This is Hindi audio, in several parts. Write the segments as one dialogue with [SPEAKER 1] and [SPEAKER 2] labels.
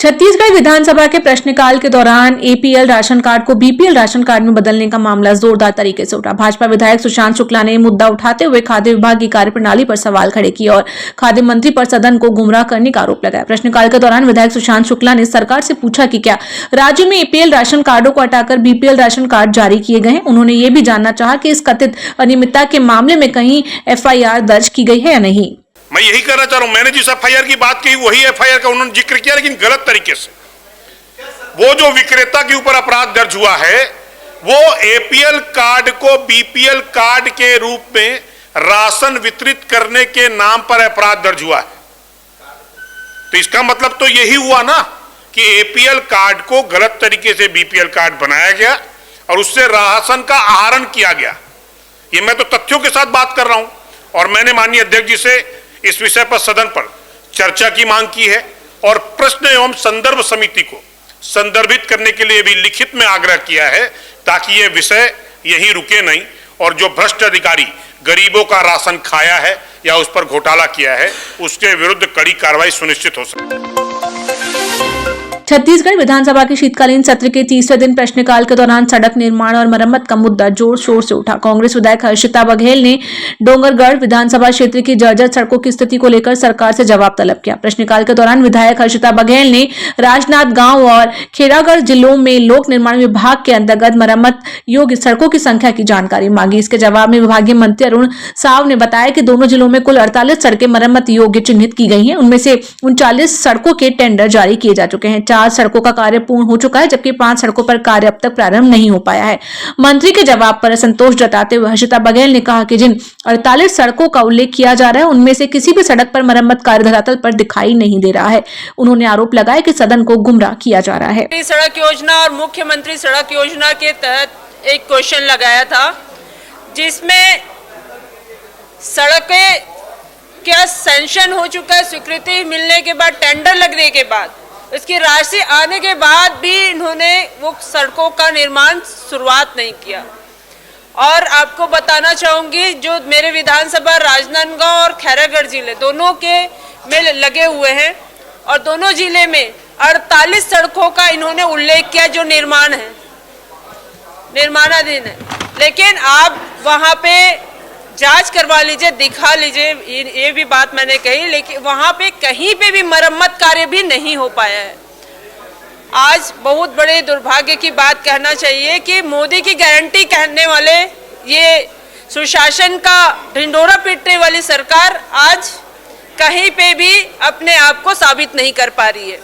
[SPEAKER 1] छत्तीसगढ़ विधानसभा के प्रश्नकाल के दौरान एपीएल राशन कार्ड को बीपीएल राशन कार्ड में बदलने का मामला जोरदार तरीके से उठा। भाजपा विधायक सुशांत शुक्ला ने मुद्दा उठाते हुए खाद्य विभाग की कार्यप्रणाली पर सवाल खड़े किए और खाद्य मंत्री पर सदन को गुमराह करने का आरोप लगाया। प्रश्नकाल के दौरान विधायक सुशांत शुक्ला ने सरकार से पूछा कि क्या राज्य में एपीएल राशन कार्डों को हटाकर बीपीएल राशन कार्ड जारी किए गए हैं। उन्होंने ये भी जानना चाहा कि इस कथित अनियमितता के मामले में कहीं एफआईआर दर्ज की गई है या नहीं।
[SPEAKER 2] मैं यही कहना चाह रहा हूं, मैंने जिस एफआईआर की बात की वही एफआईआर का उन्होंने जिक्र किया, लेकिन गलत तरीके से। वो जो विक्रेता के ऊपर अपराध दर्ज हुआ है वो एपीएल कार्ड को बीपीएल कार्ड के रूप में राशन वितरित करने के नाम पर अपराध दर्ज हुआ है। तो इसका मतलब तो यही हुआ ना कि एपीएल कार्ड को गलत तरीके से बीपीएल कार्ड बनाया गया और उससे राशन का आहरण किया गया। ये मैं तो तथ्यों के साथ बात कर रहा हूं और मैंने माननीय अध्यक्ष जी से इस विषय पर सदन पर चर्चा की मांग की है और प्रश्न एवं संदर्भ समिति को संदर्भित करने के लिए भी लिखित में आग्रह किया है ताकि ये विषय यहीं रुके नहीं और जो भ्रष्ट अधिकारी गरीबों का राशन खाया है या उस पर घोटाला किया है उसके विरुद्ध कड़ी कार्रवाई सुनिश्चित हो सके।
[SPEAKER 1] छत्तीसगढ़ विधानसभा के शीतकालीन सत्र के तीसरे दिन प्रश्नकाल के दौरान सड़क निर्माण और मरम्मत का मुद्दा जोर शोर से उठा। कांग्रेस विधायक हर्षिता बघेल ने डोंगरगढ़ विधानसभा क्षेत्र की जर्जर सड़कों की स्थिति को लेकर सरकार से जवाब तलब किया। प्रश्नकाल के दौरान विधायक हर्षिता बघेल ने राजनांदगांव गांव और खेड़ागढ़ जिलों में लोक निर्माण विभाग के अंतर्गत मरम्मत योग्य सड़कों की संख्या की जानकारी मांगी। इसके जवाब में विभागीय मंत्री अरुण साव ने बताया कि दोनों जिलों में कुल 48 सड़कें मरम्मत योग्य चिन्हित की गई हैं। उनमें से 39 सड़कों के टेंडर जारी किए जा चुके हैं। 4 सड़कों का कार्य पूर्ण हो चुका है जबकि 5 सड़कों पर कार्य अब तक प्रारंभ नहीं हो पाया है। मंत्री के जवाब पर असंतोष जताते हुए हर्षिता बघेल ने कहा कि जिन 48 सड़कों का उल्लेख किया जा रहा है उनमें से किसी भी सड़क पर मरम्मत कार्य धरातल पर दिखाई नहीं दे रहा है। उन्होंने आरोप लगाया कि सदन को गुमराह किया जा रहा है।
[SPEAKER 3] सड़क योजना और मुख्यमंत्री सड़क योजना के तहत एक क्वेश्चन लगाया था जिसमें सड़कें क्या सैंक्शन हो चुका है, स्वीकृति मिलने के बाद, टेंडर लगने के बाद, इसकी राशि आने के बाद भी इन्होंने वो सड़कों का निर्माण शुरुआत नहीं किया। और आपको बताना चाहूँगी जो मेरे विधानसभा राजनांदगांव और खैरागढ़ जिले दोनों के में लगे हुए हैं और दोनों जिले में 48 सड़कों का इन्होंने उल्लेख किया जो निर्माणाधीन है। लेकिन आप वहाँ पे जांच करवा लीजिए, दिखा लीजिए, ये भी बात मैंने कही, लेकिन वहाँ पे कहीं पे भी मरम्मत कार्य भी नहीं हो पाया है। आज बहुत बड़े दुर्भाग्य की बात कहना चाहिए कि मोदी की गारंटी कहने वाले ये सुशासन का ढिंढोरा पीटने वाली सरकार आज कहीं पे भी अपने आप को साबित नहीं कर पा रही है।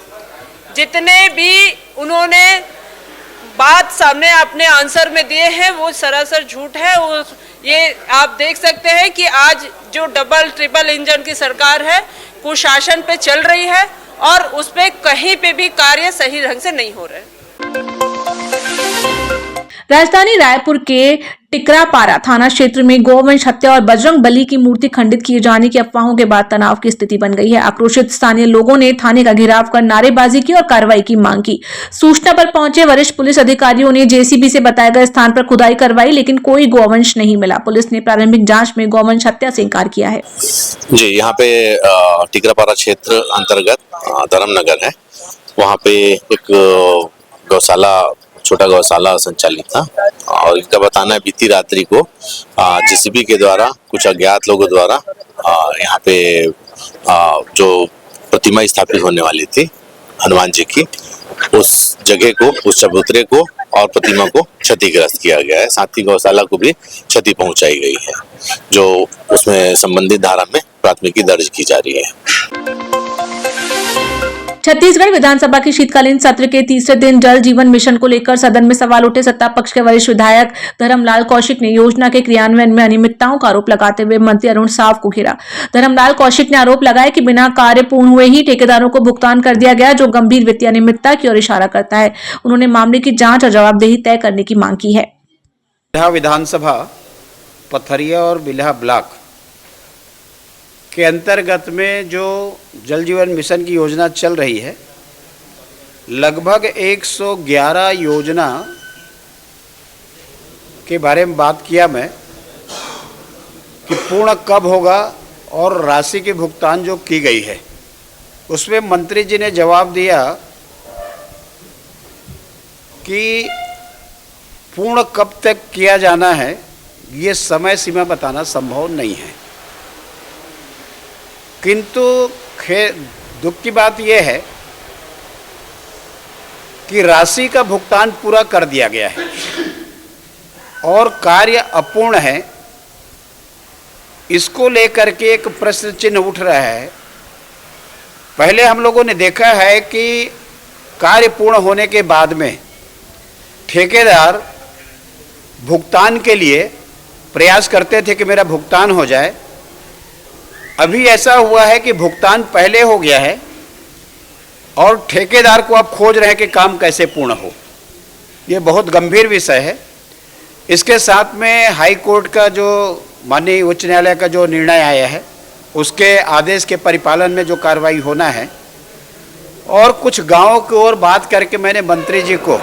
[SPEAKER 3] जितने भी उन्होंने बात सामने अपने आंसर में दिए हैं वो सरासर झूठ है। वो ये आप देख सकते हैं कि आज जो डबल ट्रिपल इंजन की सरकार है कुशासन पे चल रही है और उस पे कहीं पे भी कार्य सही ढंग से नहीं हो रहे।
[SPEAKER 1] राजधानी रायपुर के टिकरापारा थाना क्षेत्र में गौवंश हत्या और बजरंग बली की मूर्ति खंडित किए जाने की अफवाहों के बाद तनाव की स्थिति बन गई है। आक्रोशित स्थानीय लोगों ने थाने का घेराव कर नारेबाजी की और कार्रवाई की मांग की। सूचना पर पहुंचे वरिष्ठ पुलिस अधिकारियों ने जेसीबी से बताए गए स्थान पर खुदाई करवाई लेकिन कोई गौवंश नहीं मिला। पुलिस ने प्रारंभिक जाँच में गौवंश हत्या से इनकार किया है।
[SPEAKER 4] जी, यहाँ पे टिकरापारा क्षेत्र अंतर्गत धर्मनगर है, वहाँ पे एक गौशाला, छोटा गौशाला संचालित था और इसका बताना है बीती रात्रि को जेसीबी के द्वारा कुछ अज्ञात लोगों द्वारा यहाँ पे जो प्रतिमा स्थापित होने वाली थी हनुमान जी की, उस जगह को, उस चबूतरे को और प्रतिमा को क्षतिग्रस्त किया गया है। साथ ही गौशाला को भी क्षति पहुंचाई गई है जो उसमें संबंधित धारा में प्राथमिकी दर्ज की जा रही है।
[SPEAKER 1] छत्तीसगढ़ विधानसभा के शीतकालीन सत्र के तीसरे दिन जल जीवन मिशन को लेकर सदन में सवाल उठे। सत्ता पक्ष के वरिष्ठ विधायक धर्मलाल कौशिक ने योजना के क्रियान्वयन में अनियमितताओं का आरोप लगाते हुए मंत्री अरुण साव को घेरा। धर्मलाल कौशिक ने आरोप लगाया कि बिना कार्य पूर्ण हुए ही ठेकेदारों को भुगतान कर दिया गया जो गंभीर वित्तीय अनियमितता की ओर इशारा करता है। उन्होंने मामले की जाँच और जवाबदेही तय करने की मांग की है।
[SPEAKER 5] विधानसभा पथरिया और बिल्हा ब्लॉक के अंतर्गत में जो जल जीवन मिशन की योजना चल रही है, लगभग 111 योजना के बारे में बात किया मैं कि पूर्ण कब होगा और राशि के भुगतान जो की गई है उसमें मंत्री जी ने जवाब दिया कि पूर्ण कब तक किया जाना है ये समय सीमा बताना संभव नहीं है, किंतु दुख की बात यह है कि राशि का भुगतान पूरा कर दिया गया है और कार्य अपूर्ण है। इसको लेकर के एक प्रश्न चिन्ह उठ रहा है। पहले हम लोगों ने देखा है कि कार्य पूर्ण होने के बाद में ठेकेदार भुगतान के लिए प्रयास करते थे कि मेरा भुगतान हो जाए। अभी ऐसा हुआ है कि भुगतान पहले हो गया है और ठेकेदार को अब खोज रहे हैं कि काम कैसे पूर्ण हो। ये बहुत गंभीर विषय है। इसके साथ में हाई कोर्ट का जो माननीय उच्च न्यायालय का जो निर्णय आया है उसके आदेश के परिपालन में जो कार्रवाई होना है, और कुछ गांवों की ओर बात करके मैंने मंत्री जी को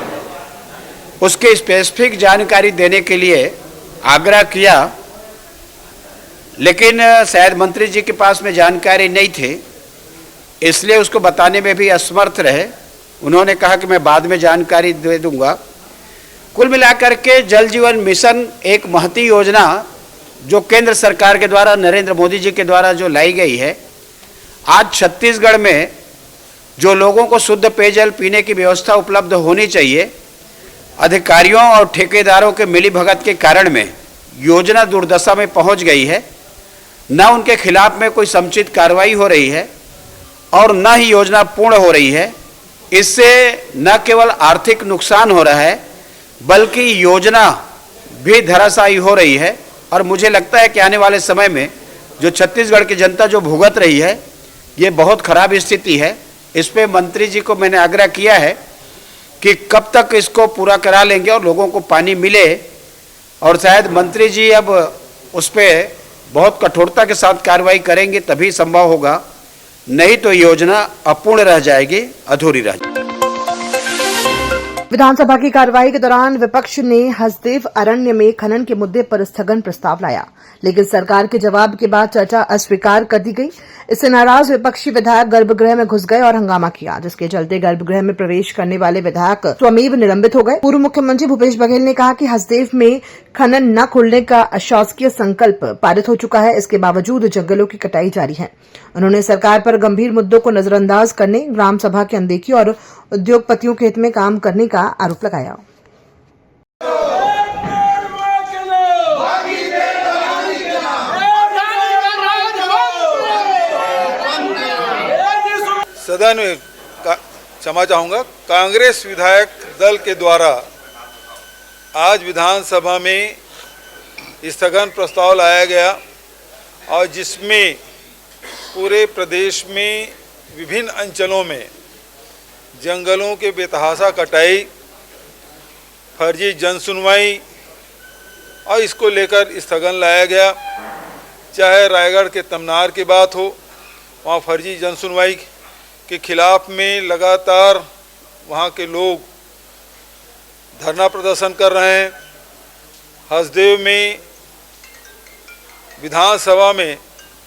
[SPEAKER 5] उसके स्पेसिफिक जानकारी देने के लिए आग्रह किया, लेकिन शायद मंत्री जी के पास में जानकारी नहीं थी, इसलिए उसको बताने में भी असमर्थ रहे। उन्होंने कहा कि मैं बाद में जानकारी दे दूंगा। कुल मिलाकर के जल जीवन मिशन एक महती योजना जो केंद्र सरकार के द्वारा, नरेंद्र मोदी जी के द्वारा जो लाई गई है। आज छत्तीसगढ़ में जो लोगों को शुद्ध पेयजल पीने की व्यवस्था उपलब्ध होनी चाहिए, अधिकारियों और ठेकेदारों के मिलीभगत के कारण में योजना दुर्दशा में पहुंच गई है। न उनके खिलाफ में कोई समुचित कार्रवाई हो रही है और न ही योजना पूर्ण हो रही है। इससे न केवल आर्थिक नुकसान हो रहा है बल्कि योजना भी धराशायी हो रही है। और मुझे लगता है कि आने वाले समय में जो छत्तीसगढ़ की जनता जो भुगत रही है, ये बहुत खराब स्थिति है। इस पे मंत्री जी को मैंने आग्रह किया है कि कब तक इसको पूरा करा लेंगे और लोगों को पानी मिले, और शायद मंत्री जी अब उस पर बहुत कठोरता के साथ कार्रवाई करेंगे तभी संभव होगा, नहीं तो योजना अपूर्ण रह जाएगी, अधूरी रह जाएगी।
[SPEAKER 6] विधानसभा की कार्रवाई के दौरान विपक्ष ने हसदेव अरण्य में खनन के मुद्दे पर स्थगन प्रस्ताव लाया, लेकिन सरकार के जवाब के बाद चर्चा अस्वीकार कर दी गई। इससे नाराज विपक्षी विधायक गर्भगृह में घुस गए और हंगामा किया, जिसके चलते गर्भगृह में प्रवेश करने वाले विधायक स्वमेव निलंबित हो गए। पूर्व मुख्यमंत्री भूपेश बघेल ने कहा कि हसदेव में खनन न खुलने का अशासकीय संकल्प पारित हो चुका है, इसके बावजूद जंगलों की कटाई जारी है। उन्होंने सरकार पर गंभीर मुद्दों को नजरअंदाज करने, ग्राम सभा की अनदेखी और उद्योगपतियों के हित में काम करने का आरोप लगाया।
[SPEAKER 7] सदन में क्षमा चाहूँगा, कांग्रेस विधायक दल के द्वारा आज विधानसभा में स्थगन प्रस्ताव लाया गया और जिसमें पूरे प्रदेश में विभिन्न अंचलों में जंगलों के बेतहाशा कटाई, फर्जी जनसुनवाई और इसको लेकर स्थगन लाया गया। चाहे रायगढ़ के तमनार की बात हो, वहाँ फर्जी जनसुनवाई के खिलाफ में लगातार वहाँ के लोग धरना प्रदर्शन कर रहे हैं। हसदेव में विधानसभा में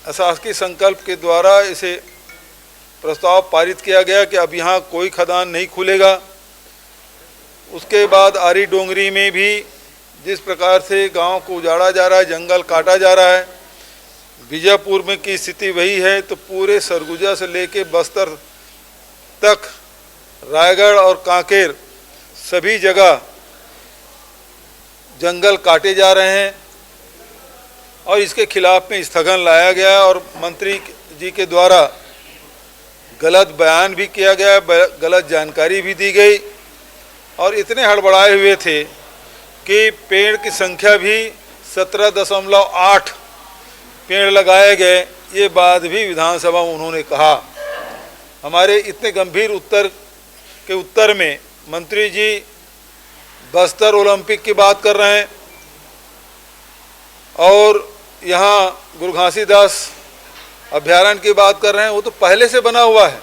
[SPEAKER 7] अशासकीय संकल्प के द्वारा इसे प्रस्ताव पारित किया गया कि अब यहाँ कोई खदान नहीं खुलेगा। उसके बाद आरी डोंगरी में भी जिस प्रकार से गांव को उजाड़ा जा रहा है, जंगल काटा जा रहा है, बीजापुर में की स्थिति वही है, तो पूरे सरगुजा से लेके बस्तर तक, रायगढ़ और कांकेर सभी जगह जंगल काटे जा रहे हैं और इसके खिलाफ में स्थगन लाया गया और मंत्री जी के द्वारा गलत बयान भी किया गया, गलत जानकारी भी दी गई और इतने हड़बड़ाए हुए थे कि पेड़ की संख्या भी 17.8 पेड़ लगाए गए। ये बात भी विधानसभा में उन्होंने कहा। हमारे इतने गंभीर उत्तर में मंत्री जी बस्तर ओलंपिक की बात कर रहे हैं और यहाँ गुरु घासीदास अभ्यारण्य की बात कर रहे हैं। वो तो पहले से बना हुआ है।